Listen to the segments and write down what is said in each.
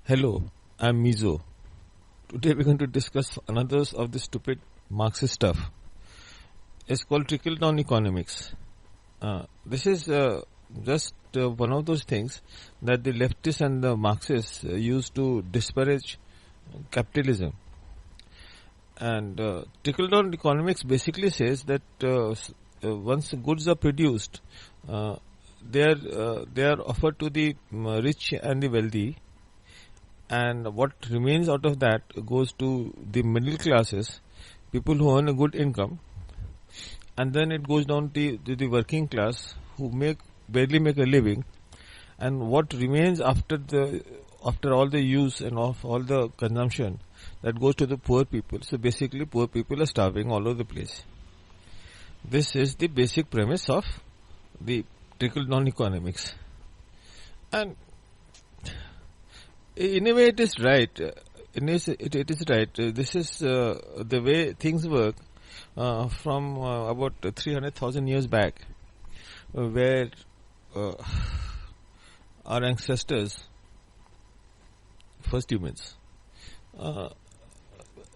Hello, I'm Mizo. Today we're going to discuss another of the stupid Marxist stuff. It's called trickle-down economics. This is just one of those things that the leftists and the Marxists use to disparage capitalism. And trickle-down economics basically says that once goods are produced, they are offered to the rich and the wealthy, and what remains out of that goes to the middle classes, people who earn a good income, and then it goes down to the working class who barely make a living, and what remains after all the use and of all the consumption, that goes to the poor people. So basically poor people are starving all over the place. This is the basic premise of the trickle-down economics, and in a way it is right. It is right. This is the way things work from about 300,000 years back, where our ancestors, first humans,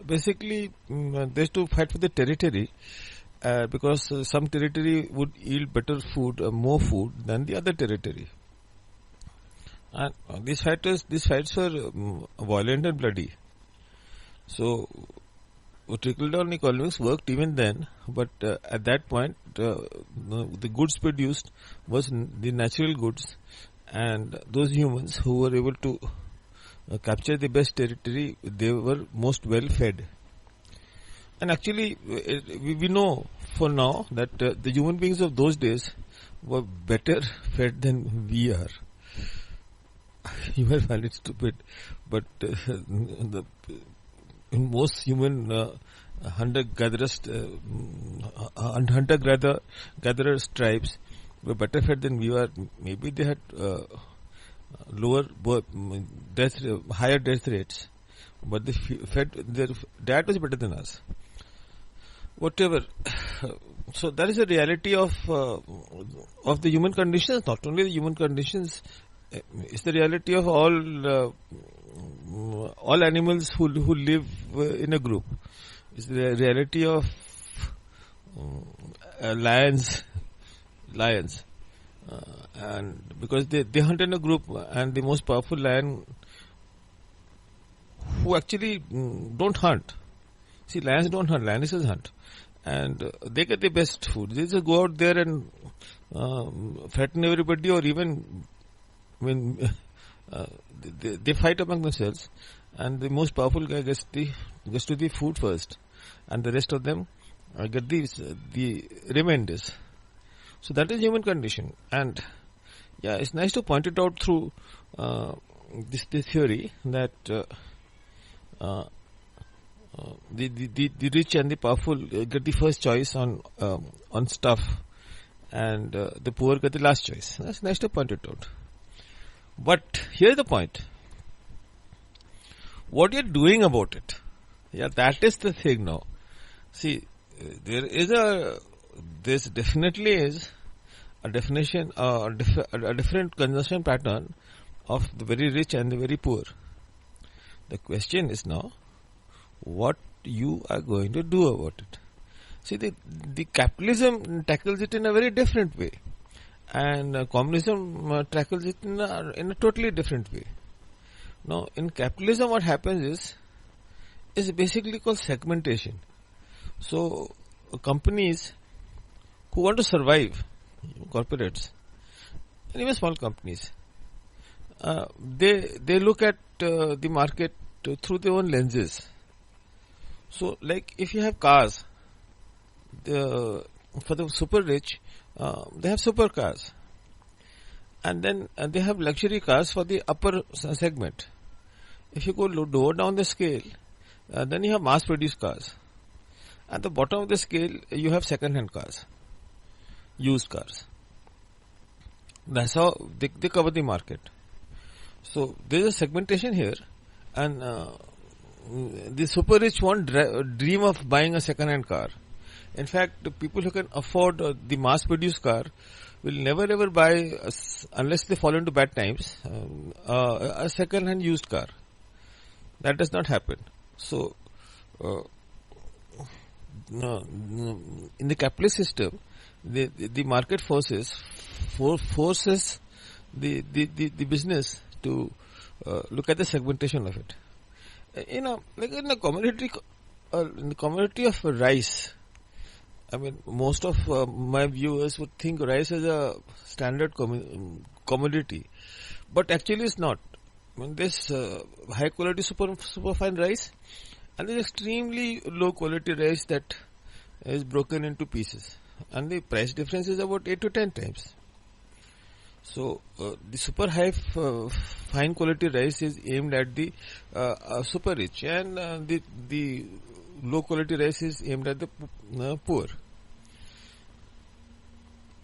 basically they used to fight for the territory because some territory would yield better food, more food than the other territory. And these fights were violent and bloody. So trickle-down economics worked even then, but at that point the goods produced was the natural goods, and those humans who were able to capture the best territory, they were most well fed. And actually we know for now that the human beings of those days were better fed than we are. You might find it stupid, but in most human hunter-gatherer tribes were better fed than we are. Maybe they had higher death rates, but they fed their diet was better than us. Whatever. So that is the reality of the human conditions. Not only the human conditions. It's the reality of all animals who live in a group. It's the reality of lions, and because they hunt in a group, and the most powerful lion, who actually don't hunt. See, lions don't hunt. Lionesses hunt, and they get the best food. They just go out there and threaten everybody, or even when they fight among themselves, and the most powerful guy gets to the food first, and the rest of them get the remainders. So that is human condition, and yeah, it's nice to point it out through this theory that the rich and the powerful get the first choice on stuff, and the poor get the last choice. That's nice to point it out. But here's the point. What you're doing about it? Yeah, that is the thing now. See, this definitely is a definition, a different consumption pattern of the very rich and the very poor. The question is now, what you are going to do about it? See, the capitalism tackles it in a very different way. And communism tackles it in a totally different way. Now, in capitalism, what happens is basically called segmentation. So, companies who want to survive, corporates, and even small companies, they look at the market through their own lenses. So, like if you have cars, for the super rich, they have supercars, and then they have luxury cars for the upper segment. If you go lower down the scale, then you have mass-produced cars. At the bottom of the scale, you have second-hand cars, used cars. That's how they cover the market. So there is a segmentation here, and the super rich won't dream of buying a second-hand car. In fact, the people who can afford the mass-produced car will never ever buy, unless they fall into bad times, a second-hand used car. That does not happen. So, uh, in the capitalist system, the market forces the business to look at the segmentation of it. Like in the commodity of rice. I mean, most of my viewers would think rice is a standard commodity, but actually it's not. I mean, this high quality superfine rice, and there's extremely low quality rice that is broken into pieces, and the price difference is about 8 to 10 times. So the super high fine quality rice is aimed at the super rich, and the low quality rice is aimed at the poor.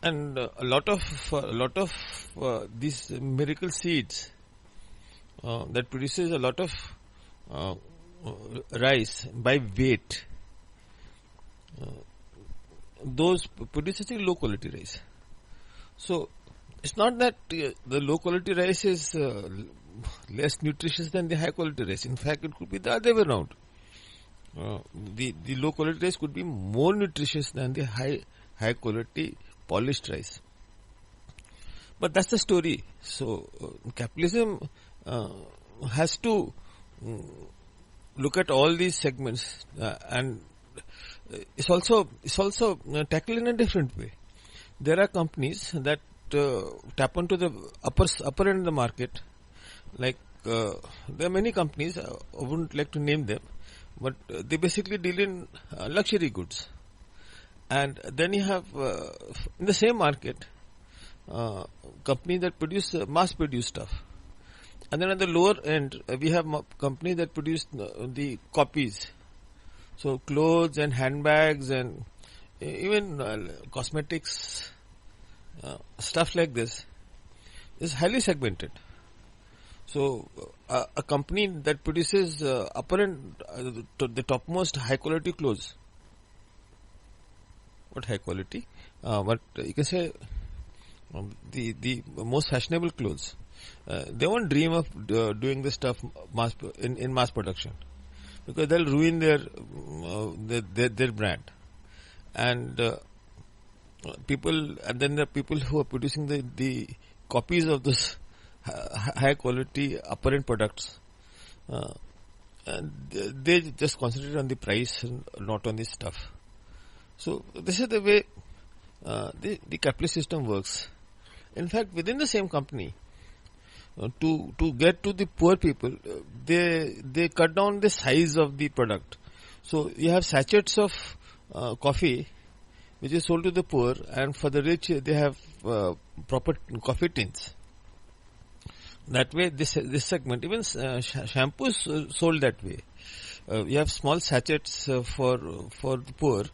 And a lot of these miracle seeds that produces a lot of uh, rice by weight. Those produces a low quality rice. So it's not that the low quality rice is less nutritious than the high quality rice. In fact, it could be the other way around. The low quality rice could be more nutritious than the high quality polished rice. But that's the story. So capitalism has to look at all these segments and it's also tackled in a different way. There are companies that tap onto the upper end of the market. Like there are many companies, I wouldn't like to name them, but they basically deal in luxury goods. And then you have in the same market companies that produce mass produced stuff. And then at the lower end we have companies that produce the copies. So clothes and handbags and even cosmetics, stuff like this is highly segmented. So a company that produces upper end, the topmost high quality clothes, what high quality? But you can say the most fashionable clothes. They won't dream of doing this stuff in mass production, because they'll ruin their brand. And and then there are people who are producing the copies of this high quality upper end products, and they just concentrate on the price and not on the stuff. So this is the way the capitalist system works. In fact, within the same company, to get to the poor people, they cut down the size of the product. So you have sachets of coffee which is sold to the poor, and for the rich they have proper coffee tins. That way, this segment, even shampoos sold that way. You have small sachets for the poor,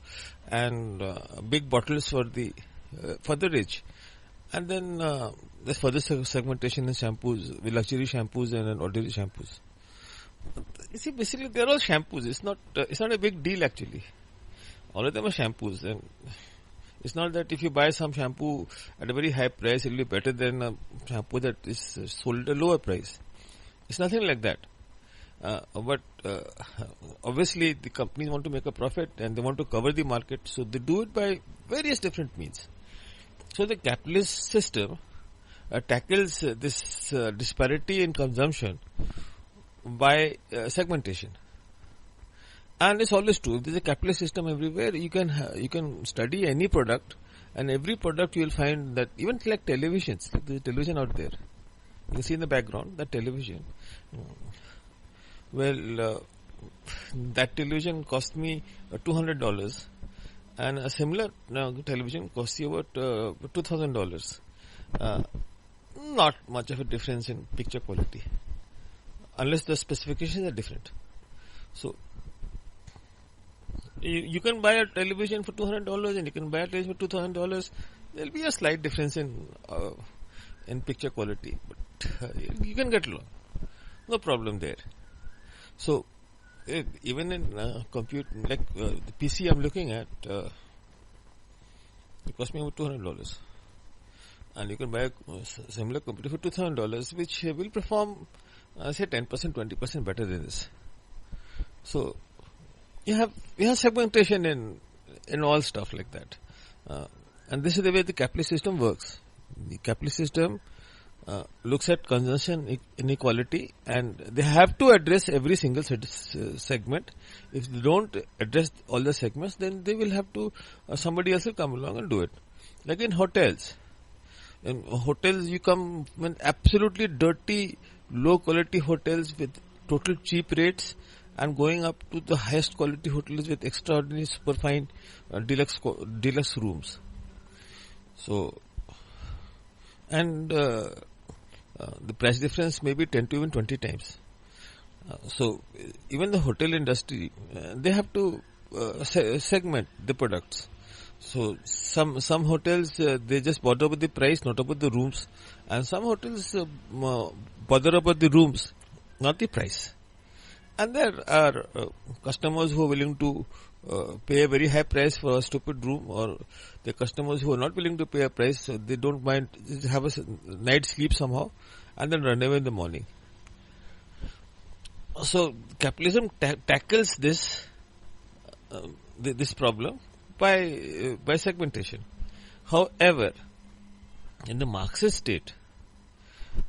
and big bottles for the rich. And then there's further segmentation in shampoos, with luxury shampoos and ordinary shampoos. You see, basically they're all shampoos. It's not a big deal actually. All of them are shampoos, and it's not that if you buy some shampoo at a very high price, it will be better than a shampoo that is sold at a lower price. It's nothing like that. But obviously the companies want to make a profit and they want to cover the market, so they do it by various different means. So the capitalist system tackles this disparity in consumption by segmentation. And it's always true. If there's a capitalist system everywhere, you can study any product, and every product you will find that, even like televisions, like there's a television out there. You can see in the background that television. Well, that television cost me $200, and a similar television costs you about $2,000. Not much of a difference in picture quality, unless the specifications are different. So you can buy a television for $200 and you can buy a television for $2,000. There will be a slight difference in picture quality, but you can get along. No problem there. So even in compute, like the PC I'm looking at, it cost me about $200, and you can buy a similar computer for $2,000, which will perform say 10%, 20% better than this. So you have segmentation in all stuff like that, and this is the way the capitalist system works. The capitalist system looks at consumption inequality, and they have to address every single segment. If they don't address all the segments, then they will have to somebody else will come along and do it. Like in hotels. In hotels, you come with absolutely dirty, low quality hotels with total cheap rates, and going up to the highest quality hotels with extraordinary, super fine, deluxe rooms. So, and the price difference may be 10 to even 20 times. So, even the hotel industry, they have to segment the products. So some hotels they just bother about the price, not about the rooms, and some hotels bother about the rooms, not the price. And there are customers who are willing to pay a very high price for a stupid room, or the customers who are not willing to pay a price, so they don't mind, just have a night sleep somehow, and then run away in the morning. So capitalism tackles this problem by segmentation. However, in the Marxist state,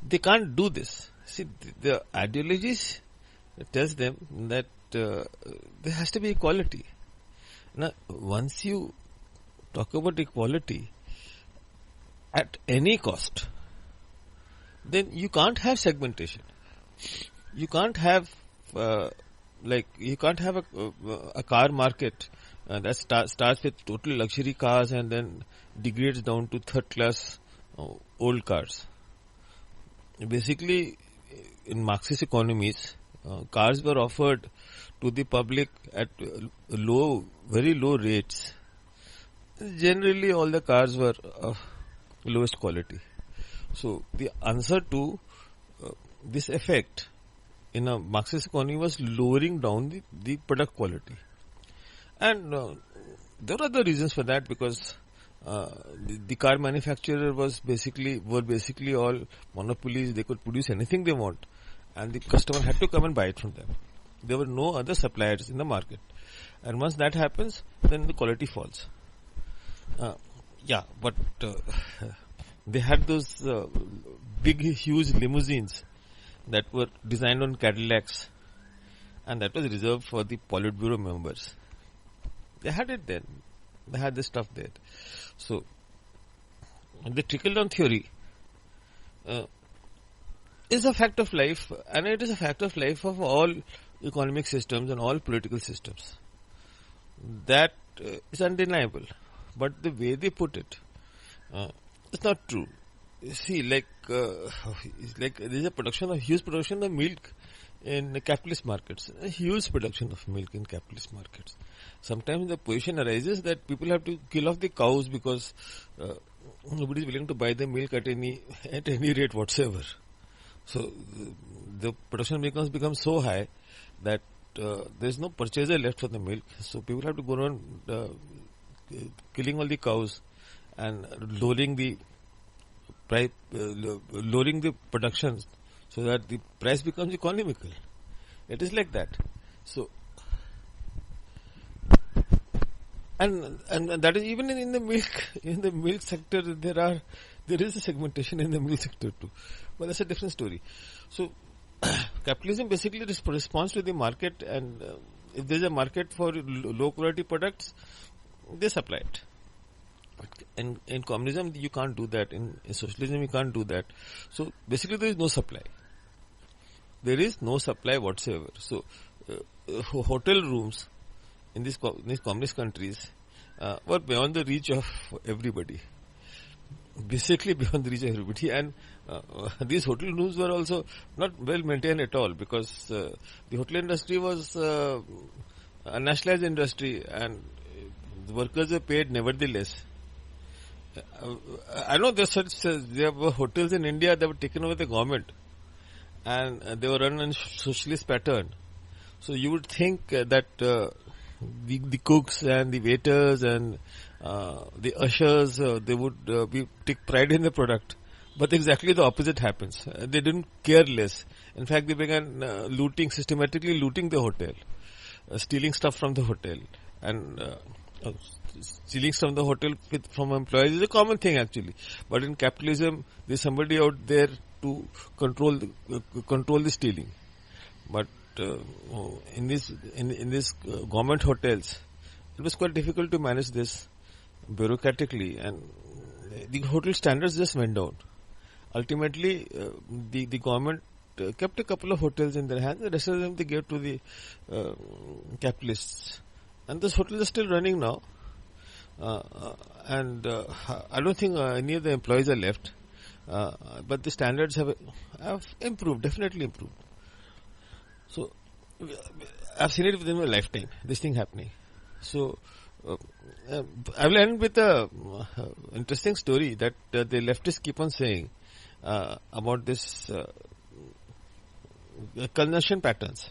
they can't do this. See, the ideologies tells them that there has to be equality. Now, once you talk about equality at any cost, then you can't have segmentation. You can't have you can't have a car market that starts with total luxury cars and then degrades down to third class old cars. Basically, in Marxist economies, cars were offered to the public at very low rates. Generally, all the cars were of lowest quality. So, the answer to this effect in a Marxist economy was lowering down the product quality. And there are other reasons for that, because the car manufacturer were basically all monopolies. They could produce anything they want, and the customer had to come and buy it from them. There were no other suppliers in the market, and once that happens, then the quality falls. But they had those big, huge limousines that were designed on Cadillacs, and that was reserved for the Politburo members. They had it then. They had this stuff there. So, the trickle-down theory is a fact of life, and it is a fact of life of all economic systems and all political systems. That is undeniable. But the way they put it, it's not true. You see, there is a huge production of milk in the capitalist markets. A huge production of milk in capitalist markets. Sometimes the position arises that people have to kill off the cows because nobody is willing to buy the milk at any rate whatsoever. So the production becomes so high that there is no purchaser left for the milk. So people have to go around killing all the cows and lowering the production so that the price becomes economical. It is like that. So, and that is even in the milk sector. There is a segmentation in the milk sector too, but that's a different story. So, capitalism basically responds to the market, and if there is a market for low quality products, they supply it. In communism, you can't do that. In socialism, you can't do that. So basically, there is no supply. There is no supply whatsoever. So hotel rooms in these communist countries were beyond the reach of everybody. Basically beyond the reach of everybody, and these hotel rooms were also not well maintained at all, because the hotel industry was a nationalized industry, and the workers were paid nevertheless. I know there were hotels in India that were taken over the government, and they were run in socialist pattern. So you would think that the cooks and the waiters and the ushers they would take pride in the product, but exactly the opposite happens. They didn't care less. In fact, they began systematically looting the hotel. stealing stuff from the hotel, and uh, stealing from the hotel from employees is a common thing actually. But in capitalism, there's somebody out there to control the stealing. But in this government hotels, it was quite difficult to manage this bureaucratically, and the hotel standards just went down. Ultimately, the government kept a couple of hotels in their hands. The rest of them they gave to the capitalists, and those hotels are still running now. And I don't think any of the employees are left, but the standards have improved, definitely improved. So I've seen it within my lifetime, this thing happening. So I will end with a interesting story that the leftists keep on saying about this consumption patterns,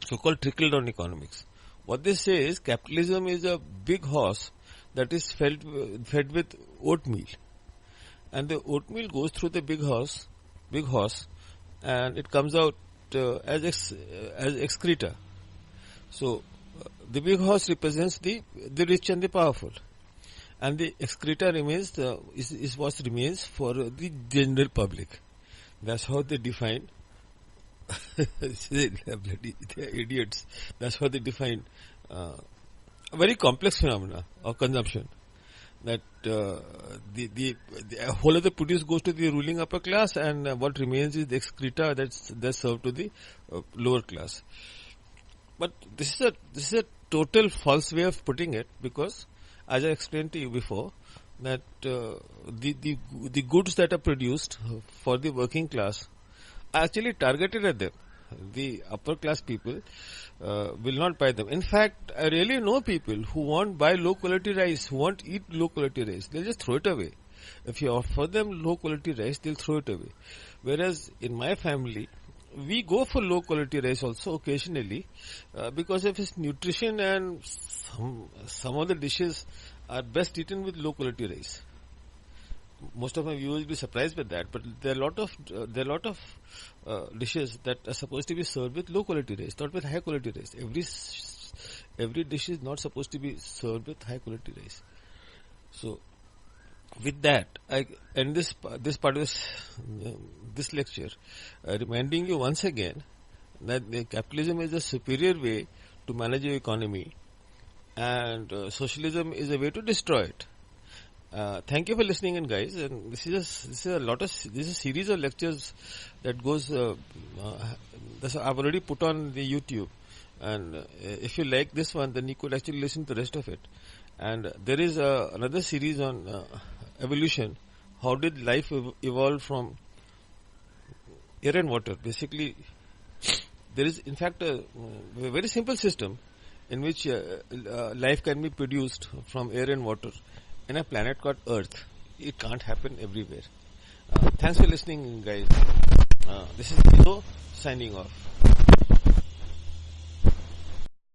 so-called trickle-down economics. What they say is capitalism is a big horse that is fed with oatmeal, and the oatmeal goes through the big horse, and it comes out as excreta. So the big horse represents the rich and the powerful, and the excreta remains is what remains for the general public. That's how they define. They're idiots. That's how they define a very complex phenomena of consumption. That the whole of the produce goes to the ruling upper class, and what remains is the excreta that's served to the lower class. But this is a total false way of putting it, because, as I explained to you before, that the goods that are produced for the working class are actually targeted at them. The upper class people will not buy them. In fact, I really know people who won't buy low quality rice, who won't eat low quality rice. They'll just throw it away. If you offer them low quality rice, they'll throw it away. Whereas in my family, we go for low quality rice also occasionally because of its nutrition, and some of the dishes are best eaten with low quality rice. Most of my viewers will be surprised by that, but there are a lot of dishes that are supposed to be served with low quality rice, not with high quality rice. Every dish is not supposed to be served with high quality rice. So, with that, I end this part of this lecture, reminding you once again that capitalism is a superior way to manage your economy, and socialism is a way to destroy it. Thank you for listening in, guys. And this is a series of lectures that goes. I've already put on the YouTube, and if you like this one, then you could actually listen to the rest of it. And there is another series on evolution. How did life evolve from air and water? Basically, there is in fact a very simple system in which life can be produced from air and water in a planet called Earth. It can't happen everywhere. Thanks for listening, guys. This is Ido signing off.